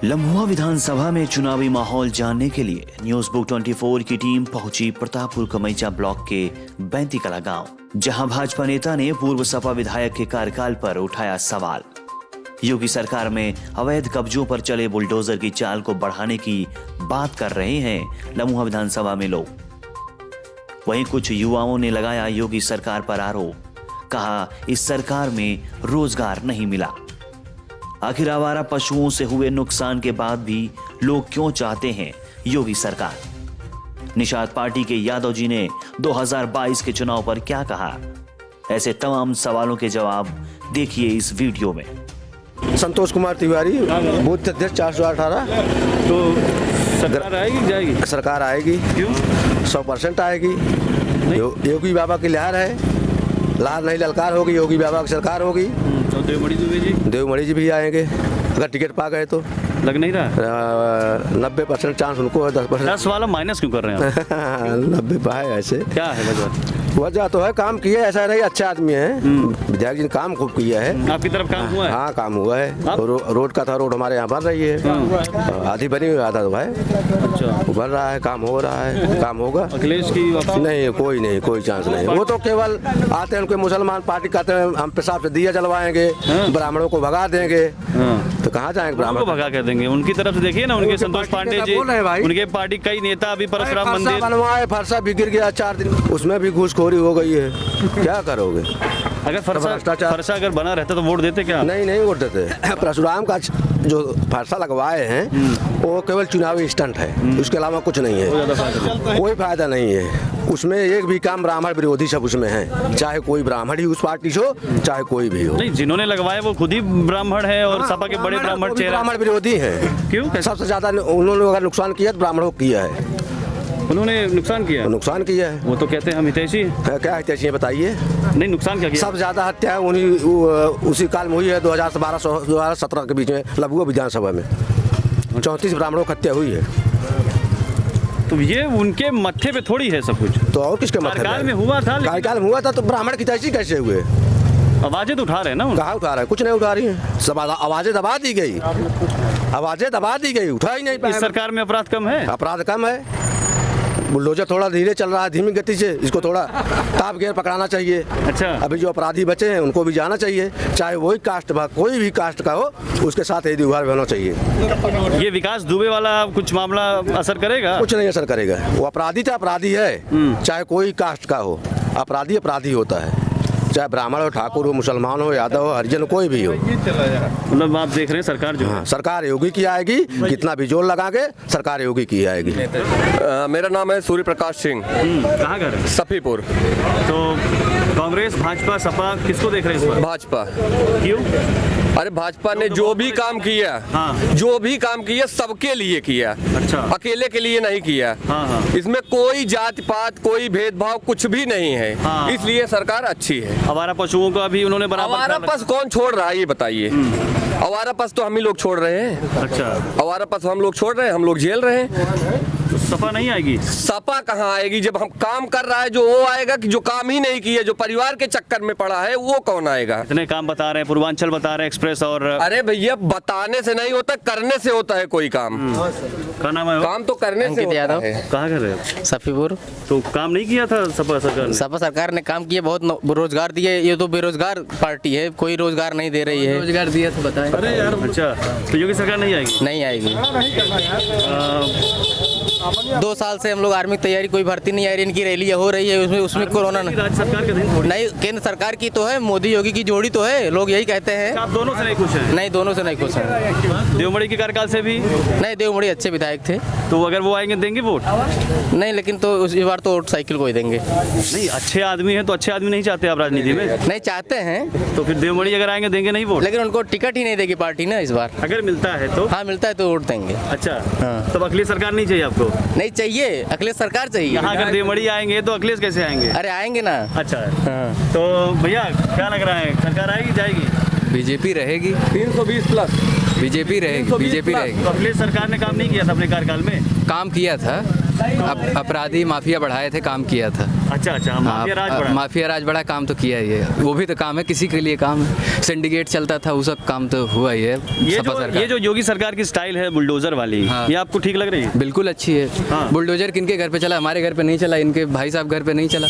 लम्हुआ विधानसभा में चुनावी माहौल जानने के लिए न्यूज बुक 24 की टीम पहुंची प्रतापपुर कमैचा ब्लॉक के बैंतीकला गांव, जहां भाजपा नेता ने पूर्व सपा विधायक के कार्यकाल पर उठाया सवाल। योगी सरकार में अवैध कब्जों पर चले बुलडोजर की चाल को बढ़ाने की बात कर रहे हैं लम्हुआ विधानसभा में लोग। वहीं कुछ युवाओं ने लगाया योगी सरकार पर आरोप, कहा इस सरकार में रोजगार नहीं मिला। आखिर आवारा पशुओं से हुए नुकसान के बाद भी लोग क्यों चाहते हैं योगी सरकार? निषाद पार्टी के यादव जी ने 2022 के चुनाव पर क्या कहा? ऐसे तमाम सवालों के जवाब देखिए इस वीडियो में। संतोष कुमार तिवारी, बूथ अध्यक्ष 418। तो सरकार आएगी जाएगी? सरकार आएगी। क्यों? 100% आएगी। योगी बाबा की लहर है, लाल नहीं ललकार होगी, योगी बाबा की सरकार होगी। तो देवमणि जी भी आएंगे अगर टिकट पा गए तो। लग नहीं रहा 90% चांस उनको है, 10%। 10 वाला माइनस क्यों कर रहे हैं आप? 90 है ऐसे। क्या है वजह तो है काम किया, ऐसा नहीं अच्छा आदमी है। विधायक जी ने काम खूब किया है। आपकी तरफ काम हुआ है? हाँ काम हुआ है। रोड का था, रोड हमारे यहाँ बन रही है। आधी बनी हुई था तो भाई। अच्छा, बन रहा है, काम हो रहा है, काम होगा। अखिलेश की नहीं, कोई चांस नहीं। वो तो केवल आते हैं उनके मुसलमान पार्टी कहते हैं हम पेशाब से दिया जलवाएंगे, ब्राह्मणों को भगा देंगे। तो कहाँ जाएंगे ब्राह्मण को भगा कर देंगे? उनकी तरफ से देखिए ना, उनके संतोष पांडे जी, उनके पार्टी कई नेता अभी परशुराम मंदिर बनवाए, फरसा भी गिर गया 4 दिन, उसमें भी घूसखोरी हो गई है। क्या करोगे? अगर फरसा अगर बना रहता तो वोट देते क्या? नहीं वोट देते। परशुराम का जो फरसा लगवाए हैं वो केवल चुनावी स्टंट है, उसके अलावा कुछ नहीं है। कोई फायदा नहीं है उसमें। एक भी काम ब्राह्मण विरोधी सब उसमें है, चाहे कोई ब्राह्मण ही उस पार्टी से हो, चाहे कोई भी हो। नहीं, जिन्होंने लगवाए वो खुद ही ब्राह्मण है और सपा के बड़े ब्राह्मण चेहरा। ब्राह्मण विरोधी है। क्यों? सबसे ज्यादा उन्होंने अगर नुकसान किया तो ब्राह्मणों को किया है। उन्होंने नुकसान किया है। वो तो कहते हैं हम हितैषी हैं। क्या हितैषी है बताइए? नहीं, नुकसान क्या किया? सबसे ज्यादा हत्या उसी काल में हुई है 2012-2017 के बीच में लम्हुआ विधानसभा में 34 ब्राह्मणों की हत्या हुई है। तो ये उनके मत्थे पे थोड़ी है सब कुछ। तो और किसके मत्थे? कार्यकाल में हुआ था। कार्यकाल में हुआ था तो ब्राह्मण की हितैषी कैसे हुए? आवाजें तो उठा रहे हैं ना। कहाँ उठा रहे हैं? कुछ नहीं उठा रही है। सब आवाजें दबा दी गई, उठा ही नहीं पाए। इस सरकार में अपराध कम है? अपराध कम है। बुलडोजर थोड़ा धीरे चल रहा है, धीमी गति से। इसको थोड़ा ताप गियर पकड़ाना चाहिए। अच्छा, अभी जो अपराधी बचे हैं उनको भी जाना चाहिए, चाहे वही कास्ट कोई भी कास्ट का हो, उसके साथ यदि व्यवहार होना चाहिए। ये विकास दुबे वाला कुछ मामला असर करेगा? कुछ नहीं असर करेगा। वो अपराधी था, अपराधी है, चाहे कोई कास्ट का हो। अपराधी होता है, चाहे ब्राह्मण हो, ठाकुर हो, मुसलमान हो, यादव हो, हरिजन, कोई भी हो। मतलब आप देख रहे हैं सरकार जो सरकार योगी की आएगी, कितना भी जोर लगागे सरकार योगी की आएगी। मेरा नाम है सूर्य प्रकाश सिंह। कहाँ घर है? सफीपुर। तो कांग्रेस, भाजपा, सपा किसको देख रहे हैं इस बार? भाजपा। क्यों? अरे भाजपा ने जो भी काम किया, जो भी काम किया सबके लिए किया। अच्छा, अकेले के लिए नहीं किया। इसमें कोई जात पात, कोई भेदभाव कुछ भी नहीं है। इसलिए सरकार अच्छी है। आवारा पशुओं का भी उन्होंने बराबर। आवारा पशु कौन छोड़ रहा है ये बताइए? आवारा पशु तो हम ही लोग छोड़ रहे हैं। अच्छा, आवारा पशु हम लोग छोड़ रहे हैं, हम लोग झेल रहे हैं। तो सपा नहीं आएगी? सपा कहाँ आएगी? जब हम काम कर रहा है जो वो आएगा, कि जो काम ही नहीं किया, जो परिवार के चक्कर में पड़ा है, वो कौन आएगा? इतने काम बता रहे हैं, पूर्वांचल बता रहे हैं, एक्सप्रेस और। अरे भैया, बताने से नहीं होता, करने से होता है कोई काम। क्या नाम है? काम तो करने से होता है। कहाँ कर रहे हो? सफीपुर। तो काम नहीं किया था सपा सरकार ने? सपा सरकार ने काम किया, बहुत रोजगार दिए। ये तो बेरोजगार पार्टी है, कोई रोजगार नहीं दे रही है। रोजगार दिया तो बताएं। अरे यार, अच्छा, तो योगी सरकार नहीं आएगी? नहीं आएगी। 2 साल से हम लोग आर्मी की तैयारी, कोई भर्ती नहीं आ रही। इनकी रैलियां हो रही है, उसमें कोरोना राज्य सरकार का नहीं, केंद्र सरकार की तो है, मोदी योगी की जोड़ी तो है, लोग यही कहते हैं। आप दोनों से नहीं खुश हैं? नहीं, दोनों से नहीं खुश हैं। देवमणि के कार्यकाल से भी नहीं, देवमणि अच्छे विधायक थे। तो अगर वो आएंगे देंगे वोट? नहीं, लेकिन तो इस बार तो वोट साइकिल को ही देंगे। नहीं, अच्छे आदमी है तो अच्छे आदमी नहीं चाहते आप राजनीति में? नहीं चाहते हैं। तो फिर देवमणि अगर आएंगे देंगे नहीं वोट? लेकिन उनको टिकट ही नहीं देगी पार्टी ना इस बार। अगर मिलता है तो? हाँ, मिलता है तो वोट देंगे। अच्छा, तब अखिलेश सरकार नहीं चाहिए आपको? नहीं चाहिए, अखिलेश सरकार चाहिए। यहाँ अगर देवमणि आएंगे तो अखिलेश कैसे आएंगे? अरे आएंगे ना। अच्छा, तो भैया क्या लग रहा है, सरकार आएगी जाएगी? बीजेपी रहेगी। 320 प्लस बीजेपी रहेगी। तो अखिलेश सरकार ने काम नहीं किया था अपने कार्यकाल में? काम किया था। अपराधी माफिया बढ़ाए थे, काम किया था। अच्छा अच्छा, माफिया राज बढ़ा। माफिया राज बड़ा काम तो किया ही है, वो भी तो काम है, किसी के लिए काम है। सिंडिकेट चलता था, वो सब काम तो हुआ ही है। ये जो योगी सरकार की स्टाइल है बुलडोजर वाली, हाँ। ये आपको ठीक लग रही है? बिल्कुल अच्छी है। हाँ। बुलडोजर किनके घर पे चला? हमारे घर पे नहीं चला, इनके भाई साहब घर पे नहीं चला।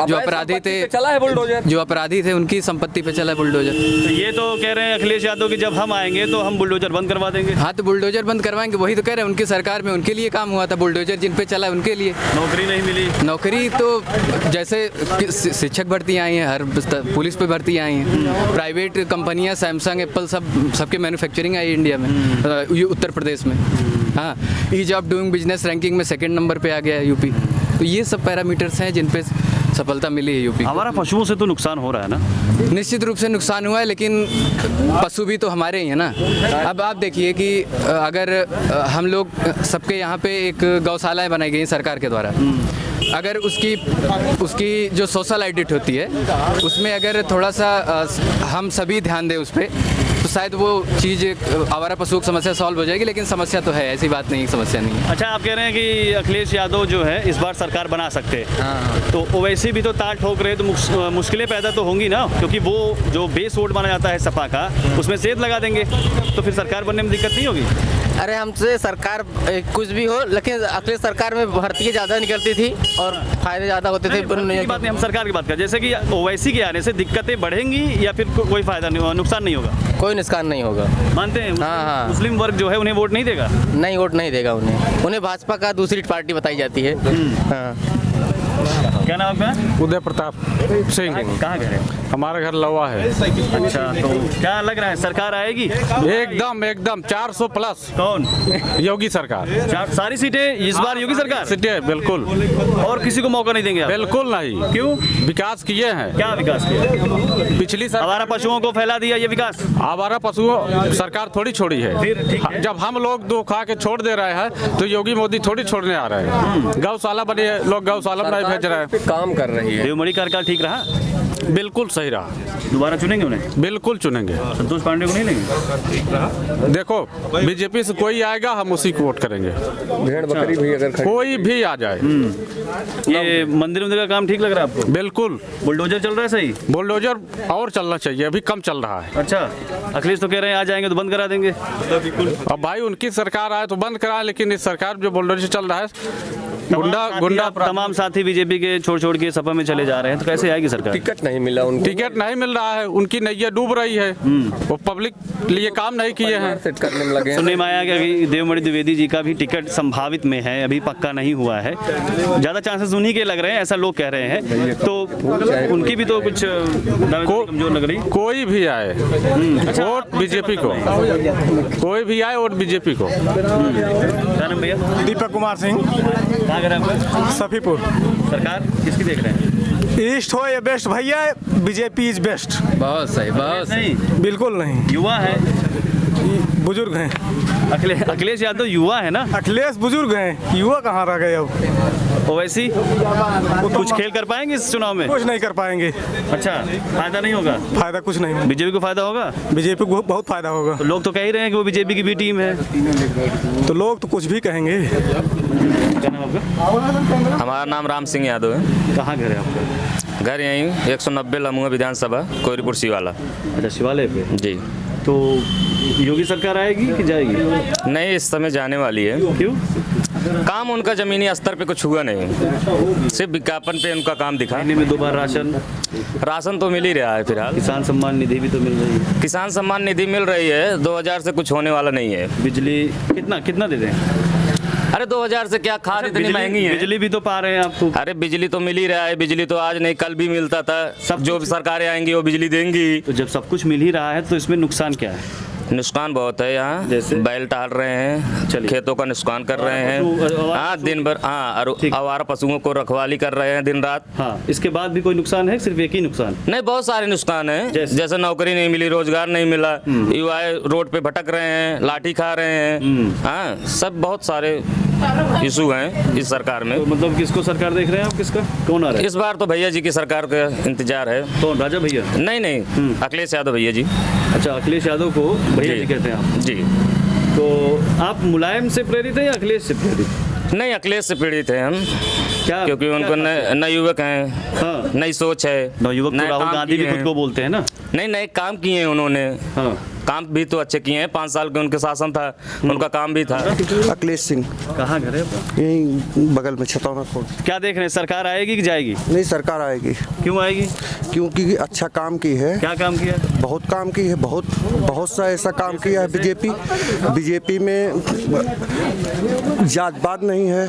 जो अपराधी थे, चला है बुलडोजर। जो अपराधी थे उनकी संपत्ति पे चला बुलडोजर। तो ये तो कह रहे हैं अखिलेश यादव कि जब हम आएंगे तो हम बुलडोजर बंद करवा देंगे। हाँ, तो बुलडोजर बंद करवाएंगे, वही तो कह रहे हैं। उनकी सरकार में उनके लिए काम हुआ था, बुलडोजर जिन पे चला उनके लिए। नौकरी नहीं मिली। नौकरी तो जैसे शिक्षक भर्ती आई हैं, हर पुलिस पे भर्ती आई हैं, प्राइवेट कंपनियां सैमसंग एप्पल सबके मैन्युफैक्चरिंग आई इंडिया में, ये उत्तर प्रदेश में। हाँ, ease of doing business ranking में 2nd नंबर पे आ गया है यूपी। तो ये सब पैरामीटर्स हैं जिन पे सफलता मिली है यूपी। हमारा पशुओं से तो नुकसान हो रहा है ना? निश्चित रूप से नुकसान हुआ है, लेकिन पशु भी तो हमारे ही हैं ना। अब आप देखिए कि अगर हम लोग सबके यहाँ पे एक गौशालाएं बनाई गई सरकार के द्वारा, अगर उसकी जो सोशल ऑडिट होती है उसमें अगर थोड़ा सा हम सभी ध्यान दें उस पर, तो शायद वो चीज़ आवारा पशुओं की समस्या सॉल्व हो जाएगी। लेकिन समस्या तो है, ऐसी बात नहीं, समस्या नहीं है। अच्छा, आप कह रहे हैं कि अखिलेश यादव जो है इस बार सरकार बना सकते हैं। हाँ। तो ओवैसी भी तो ताल ठोक रहे, तो मुश्किलें पैदा तो होंगी ना, क्योंकि वो जो बेस वोट माना जाता है सपा का, उसमें सेध लगा देंगे तो फिर सरकार बनने में दिक्कत नहीं होगी? अरे हमसे सरकार कुछ भी हो, लेकिन अखिलेश सरकार में भर्ती ज़्यादा निकलती थी और फायदे ज़्यादा होते थे। बात नहीं, हम सरकार की बात कर, जैसे कि ओवैसी के आने से दिक्कतें बढ़ेंगी या फिर कोई फायदा नहीं, नुकसान नहीं होगा? कोई नुकसान नहीं होगा। मानते हैं? हाँ। मुस्लिम वर्ग जो है उन्हें वोट नहीं देगा? नहीं, वोट नहीं देगा उन्हें भाजपा का दूसरी पार्टी बताई जाती है। हाँ। क्या नाम आपका? उदय प्रताप सिंह। कहाँ घर है? हमारा घर लवा है। अच्छा, तो क्या लग रहा है सरकार आएगी? एकदम 400 प्लस। कौन? योगी सरकार। सारी सीटें इस बार योगी सरकार? सीटें बिल्कुल। और किसी को मौका नहीं देंगे आप? बिल्कुल नहीं। क्यों? विकास किए हैं। क्या विकास किया? पिछली आवारा पशुओं को फैला दिया, ये विकास? आवारा पशुओं सरकार थोड़ी छोड़ी है। फिर ठीक है। जब हम लोग दो खा के छोड़ दे रहे हैं तो योगी मोदी थोड़ी छोड़ने आ रहे हैं। गौशाला बनी है, लोग गौशाला में नहीं भेज रहे हैं। काम कर रही है। देवमणि कार्यकाल ठीक रहा? बिल्कुल सही रहा। दोबारा चुनेंगे उन्हें? बिल्कुल चुनेंगे। संतोष पांडे को नहीं लेंगे? देखो, बीजेपी से कोई आएगा हम उसी को वोट करेंगे। भेड़ बकरी भी अगर कोई भी आ जाए। ये मंदिर का काम ठीक लग रहा है आपको? बिल्कुल। बुलडोजर चल रहा है सही? बुलडोजर और चलना चाहिए, अभी कम चल रहा है। अच्छा, अखिलेश तो कह रहे हैं आ जाएंगे तो बंद करा देंगे। अब भाई उनकी सरकार आए तो बंद कराए, लेकिन इस सरकार जो बुलडोजर चल रहा है, गुंडा तमाम साथी बीजेपी के छोड़ के सपा में चले जा रहे हैं, तो कैसे आएगी सरकार? टिकट नहीं मिला उनको। टिकट नहीं मिल रहा है, उनकी नैया डूब रही है। वो पब्लिक लिए काम नहीं किए हैं। सेट करने में लगे। सुनने में आया कि अभी देवमणि द्विवेदी जी का भी टिकट संभावित में है, अभी पक्का नहीं हुआ है। ज्यादा चांसेस उन्हीं के लग रहे हैं, ऐसा लोग कह रहे हैं। तो उनकी भी तो कुछ कमजोर लग रही। कोई भी आए वोट बीजेपी को, कोई भी आए वोट बीजेपी को। क्या नाम भैया? दीपक कुमार सिंह, कहाँ घर है आपका? सफीपुर। सरकार किसकी देख रहे हैं? ईस्ट हो या बेस्ट भैया, बीजेपी इज बेस्ट। बहुत सही, बहुत सही। नहीं, बिल्कुल नहीं, युवा है। बुजुर्ग हैं। अखिलेश यादव युवा है ना? अखिलेश बुजुर्ग हैं, युवा कहाँ रह गए अब? ओवैसी कुछ खेल कर पाएंगे इस चुनाव में? कुछ नहीं कर पाएंगे। अच्छा, फायदा नहीं होगा? फायदा कुछ नहीं होगा। बीजेपी को फायदा होगा? बीजेपी को बहुत फायदा होगा। तो लोग तो कह ही रहे हैं कि वो बीजेपी की भी टीम है। तो लोग तो कुछ भी कहेंगे। क्या नाम आपका? हमारा नाम राम सिंह यादव है। कहाँ घर है आपका? घर यहीं 190 लमुआ विधानसभा कोयरीपुर शिवाला। अच्छा, शिवालय पे। जी। तो योगी सरकार आएगी कि जाएगी? नहीं, इस समय जाने वाली है। क्यों? काम उनका जमीनी स्तर पे कुछ हुआ नहीं, सिर्फ विज्ञापन पे उनका काम दिखा। महीने में 2 बार राशन तो मिल ही रहा है फिलहाल। किसान सम्मान निधि भी तो मिल रही है। किसान सम्मान निधि मिल रही है, 2000 से कुछ होने वाला नहीं है। बिजली कितना दे दें? अरे 2000 से क्या, खाद इतनी महंगी है। बिजली भी तो पा रहे हैं आपको। अरे बिजली तो मिल ही रहा है, बिजली तो आज नहीं कल भी मिलता था। सब जो भी सरकारें आएंगी वो बिजली देंगी। तो जब सब कुछ मिल ही रहा है तो इसमें नुकसान क्या है? नुकसान बहुत है यहाँ, जैसे बैल टाल रहे हैं, खेतों का नुकसान कर रहे हैं। हाँ, दिन भर। हाँ, और आवारा पशुओं को रखवाली कर रहे हैं दिन रात। हाँ, इसके बाद भी कोई नुकसान है? सिर्फ एक ही नुकसान? नहीं, बहुत सारे नुकसान है। जैसे नौकरी नहीं मिली, रोजगार नहीं मिला, युवाएं रोड पे भटक रहे हैं, लाठी खा रहे हैं। हाँ, सब बहुत सारे इशू हैं इस सरकार में। तो मतलब किसको सरकार देख रहे हैं आप? किसका कौन आ रहा है इस बार? तो भैया जी की सरकार का इंतजार है। कौन? राजा भैया? नहीं, अखिलेश यादव भैया जी। अच्छा, अखिलेश यादव को भैया जी कहते हैं आप? जी। तो आप मुलायम से प्रेरित है या अखिलेश से प्रेरित? नहीं, अखिलेश से पीड़ित है हम, क्या क्योंकि उनको नए युवक हैं, हाँ। नई सोच है, नवयुवक तो नए राहुल काम गांधी भी किए खुद हैं। को बोलते हैं ना। नहीं, नए काम किए हैं उन्होंने, हाँ। काम भी तो अच्छे किए हैं। 5 साल के उनके शासन था, उनका काम भी था। अखिलेश सिंह, कहाँ घर है आपका? यहीं बगल में छतौना खोल। क्या देख रहे हैं, सरकार आएगी कि जाएगी? नहीं, सरकार आएगी। क्यों आएगी? क्योंकि अच्छा काम की है, क्या काम किया? बहुत काम की है, बहुत सा ऐसा काम किया है। बीजेपी में जातवाद नहीं है,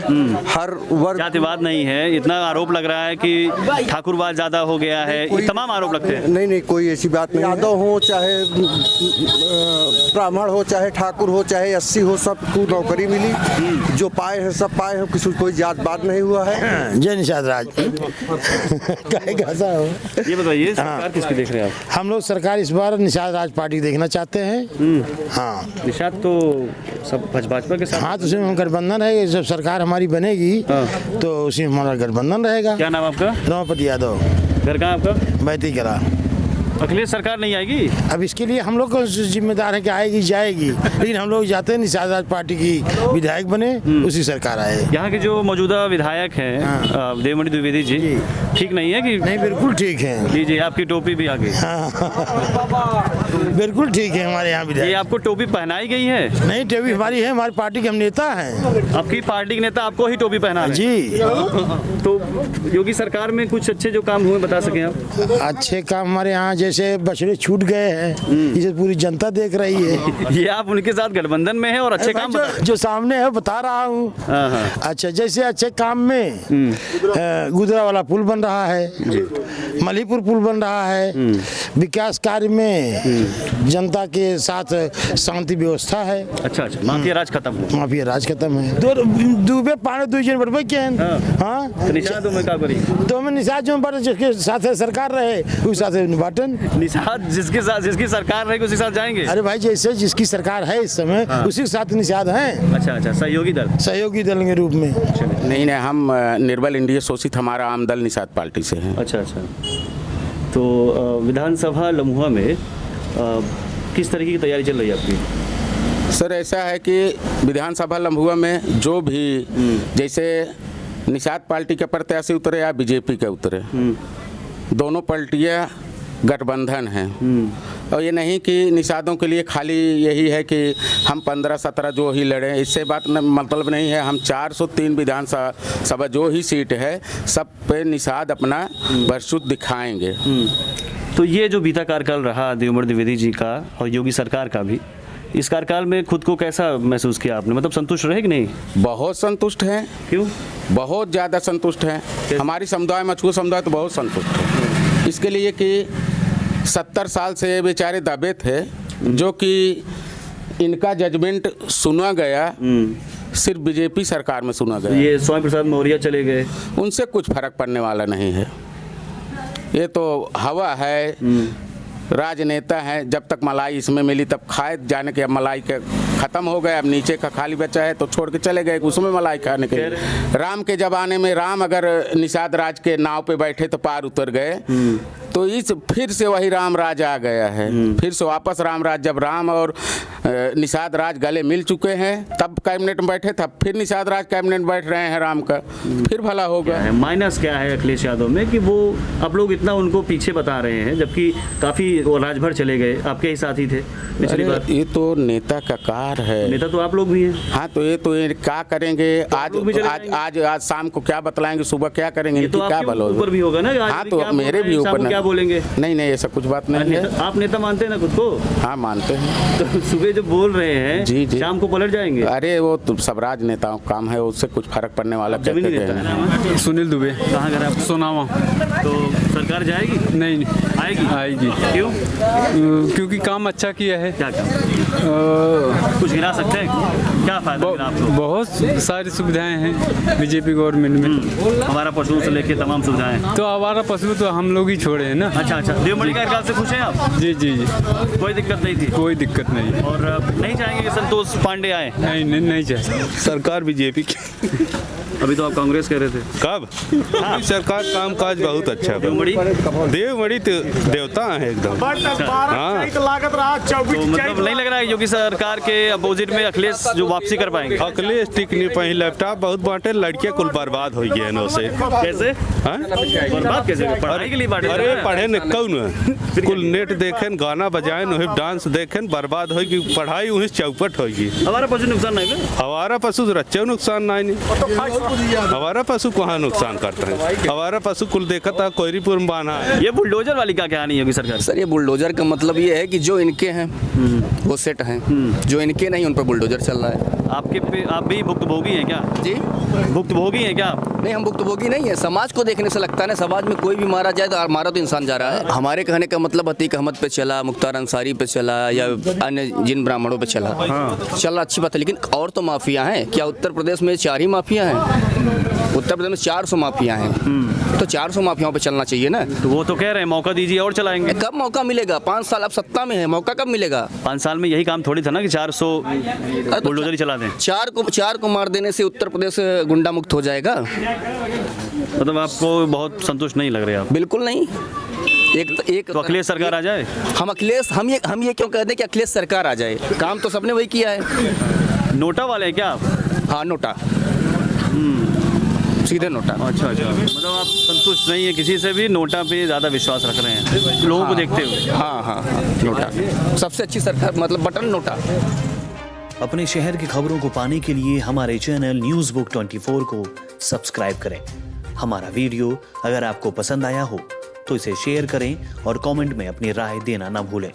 हर वर्ग जातिवाद नहीं है। इतना आरोप लग रहा है कि ठाकुरवाद ज्यादा हो गया है, ये तमाम आरोप लगते हैं। नहीं, कोई ऐसी बात नहीं। यादव हो चाहे ब्राह्मण हो चाहे ठाकुर हो चाहे एससी हो, सबको नौकरी मिली। जो पाए हैं सब पाए हैं, किसी कोई जातवाद नहीं हुआ है। जय निषाद राज। कैसा हो? ये बताइए, सरकार किसकी देख रहे हैं आप? हम लोग सरकार इस बार निषाद राज पार्टी देखना चाहते हैं। हाँ, निषाद तो सब भाजपा के साथ। हाँ, तो उसमें गठबंधन है। जब सरकार हमारी बनेगी तो उसी में हमारा गठबंधन रहेगा। क्या नाम आपका? रमापति यादव। घर कहाँ आपका? बैती करा। अखिलेश सरकार नहीं आएगी? अब इसके लिए हम लोग को जिम्मेदार है कि आएगी जाएगी, लेकिन हम लोग जाते हैं निषाद राज पार्टी की विधायक बने, उसी सरकार आए। यहाँ के जो मौजूदा विधायक हैं देवमणि द्विवेदी जी, ठीक नहीं है कि? नहीं, बिल्कुल ठीक है जी जी, आपकी टोपी भी आ गई। बिल्कुल ठीक है हमारे यहाँ ये विधायक। आपको टोपी पहनाई गई है? नहीं, टोपी हमारी है, हमारी पार्टी के हम नेता हैं। आपकी पार्टी के नेता आपको ही टोपी पहना रहे हैं? जी। तो योगी सरकार में कुछ अच्छे जो काम हुए बता सकें आप? अच्छे काम हमारे यहाँ, जैसे बछड़े छूट गए हैं, इसे पूरी जनता देख रही है। ये आप उनके साथ गठबंधन में है और अच्छे काम जो सामने है बता रहा हूँ। अच्छा, जैसे अच्छे काम में गुजरा वाला पुल बन रहा है, मलीपुर पुल बन रहा है, विकास कार्य में जनता के साथ शांति व्यवस्था है। अच्छा, माफिया राज खत्म हो। माफिया राज खत्म है। दुबे पाने 2 जन बढ़ के हाँ, निषाद में का करी तो हमें निषाद जो बड़े जिसके साथ सरकार रहे उस साथ बाटन। निषाद जिसकी सरकार रहेगी उसी के साथ जाएंगे? अरे भाई, जैसे जिसकी सरकार है इस समय उसी के साथ निषाद हैं। अच्छा, सहयोगी दल के रूप में। नहीं, हम निर्बल इंडिया शोषित हमारा आम दल निषाद पार्टी से है। अच्छा। तो विधानसभा लम्हुआ में किस तरीके की तैयारी चल रही है आपकी? सर, ऐसा है कि विधानसभा लम्हुआ में जो भी जैसे निषाद पार्टी के प्रत्याशी उतरे या बीजेपी के उतरे, दोनों पार्टियां गठबंधन हैं। और ये नहीं कि निषादों के लिए खाली यही है कि हम 15-17 जो ही लड़ें, इससे बात मतलब नहीं है। हम 403 विधानसभा जो ही सीट है सब पे निषाद अपना वर्चस्व दिखाएंगे। तो ये जो बीता कार्यकाल रहा देवमणि द्विवेदी जी का और योगी सरकार का भी, इस कार्यकाल में खुद को कैसा महसूस किया आपने? मतलब संतुष्ट रहे कि नहीं? बहुत संतुष्ट हैं। क्यों? बहुत ज़्यादा संतुष्ट हैं। हमारी समुदाय, मछुआ समुदाय तो बहुत संतुष्ट है। इसके लिए कि 70 साल से बेचारे दबे थे, जो कि इनका जजमेंट सुना गया, सिर्फ बीजेपी सरकार में सुना गया। ये स्वामी प्रसाद मौर्य चले गए, उनसे कुछ फर्क पड़ने वाला नहीं है। ये तो हवा है, राजनेता है। जब तक मलाई इसमें मिली तब खाए जाने के, अब मलाई के ख़त्म हो गए, अब नीचे का खाली बचा है तो छोड़ के चले गए उसमें मलाई खाने के लिए। राम के ज़माने में राम अगर निषाद राज के नाव पे बैठे तो पार उतर गए, तो इस फिर से वही राम राज आ गया है। फिर से वापस राम राज, जब राम और निषाद राज गले मिल चुके हैं तब कैबिनेट में बैठे, तब फिर निषाद राज कैबिनेट में बैठ रहे हैं राम का, फिर भला होगा। माइनस क्या है अखिलेश यादव में कि वो आप लोग इतना उनको पीछे बता रहे हैं, जबकि काफ़ी वो राजभर चले गए, आपके ही साथी थे पिछली बार। ये तो नेता का कार है। नेता तो आप लोग भी हैं। हाँ, तो ये क्या करेंगे? आज शाम को क्या बतलाएंगे, सुबह क्या करेंगे, तो क्या भला ऊपर भी होगा ना? हाँ, तो मेरे भी ऊपर क्या बोलेंगे? नहीं, ऐसा कुछ बात नहीं है। आप नेता मानते हैं ना खुद को? हाँ, मानते हैं। तो सुबह जो बोल रहे हैं जी, शाम को पलट जाएंगे? अरे वो तो सब राजनेताओं का काम है, उससे कुछ फर्क पड़ने वाला क्या? सुनील दुबे। कहाँ घर आप? सोनावा। तो सरकार जाएगी? नहीं, आएगी। क्यों? क्योंकि काम अच्छा किया है। क्या काम? कुछ गिरा सकते हैं? क्या फायदा मिला आपको? बहुत सारी सुविधाएं हैं बीजेपी गवर्नमेंट में। हमारा पशुओं से लेके तमाम सुविधाएं। तो हमारा पशु तो हम लोग ही छोड़े हैं ना। अच्छा। देवमणि कार्यकाल से खुश हैं आप? जी। कोई दिक्कत नहीं थी? कोई दिक्कत नहीं। और नहीं चाहेंगे कि संतोष पांडे आए? नहीं चाहिए। सरकार बीजेपी की। अभी तो आप कांग्रेस कह रहे थे। कब सरकार काम काज बहुत अच्छा देवमणि देवमणि तो देवता है एकदम। हाँ तो मतलब नहीं लग रहा है योगी सरकार के अपोजिट में अखिलेश जो वापसी कर पाएंगे? अखिलेश टिक नहीं पाई, लैपटॉप बहुत बांटे, लड़कियां कुल बर्बाद हो गए हैं से। कैसे हाँ? बर्बाद कैसे? पढ़ाई के लिए बांटे? अरे पढ़े न कौन कुल नेट देखें, गाना बजाएं, वही डांस देखें, बर्बाद होगी पढ़ाई, वही चौपट होगी। हमारा पशु नुकसान नहीं है? हमारा पशु रच्चे नुकसान नहीं, हमारा पशु कहाँ नुकसान करता है? हमारा पशु कुल देखा था कोयरीपुर में बांधा है। ये बुलडोजर वाली क्या कहानी होगी सरकार? सर ये बुलडोजर का मतलब ये है कि जो इनके हैं वो सेट हैं, जो इनके नहीं उन पर बुलडोजर चल रहा है। आप भी भुक्तभोगी हैं क्या? जी भुक्तभोगी हैं क्या आप? नहीं, हम भुक्तभोगी नहीं है। समाज को देखने से लगता है ना, समाज में कोई भी मारा जाए तो मारा तो इंसान जा रहा है। हमारे कहने का मतलब अतीक अहमद पे चला, मुख्तार अंसारी पे चला, या अन्य जिन ब्राह्मणों पे चला, चल अच्छी बात है, लेकिन और तो माफिया हैं क्या? उत्तर प्रदेश में 4 ही माफिया हैं? उत्तर प्रदेश में 400 माफिया हैं, तो 400 माफियाओं पे चलना चाहिए ना। तो वो तो कह रहे हैं मौका दीजिए और चलाएंगे। कब मौका मिलेगा? 5 साल आप सत्ता में है, मौका कब मिलेगा? 5 साल में यही काम थोड़ी था ना कि 400 बुलडोजर ही चला दें। 4 को मार देने से उत्तर प्रदेश गुंडा मुक्त हो जाएगा? मतलब आपको बहुत संतुष्ट नहीं लग रहे आप? बिल्कुल नहीं। एक तो अखिलेश सरकार आ जाए? हम ये क्यों कहते हैं कि अखिलेश सरकार आ जाए? काम तो सबने वही किया है। नोटा वाले हैं क्या आप? हाँ, नोटा, सीधे नोटा। अच्छा मतलब आप संतुष्ट नहीं है किसी से भी, नोटा पे ज़्यादा विश्वास रख रहे हैं लोगों को देखते हुए? हाँ, नोटा सबसे अच्छी सरकार, मतलब बटन नोटा। अपने शहर की खबरों को पाने के लिए हमारे चैनल न्यूज़ बुक 24 को सब्सक्राइब करें। हमारा वीडियो अगर आपको पसंद आया हो तो इसे शेयर करें और कमेंट में अपनी राय देना ना भूलें।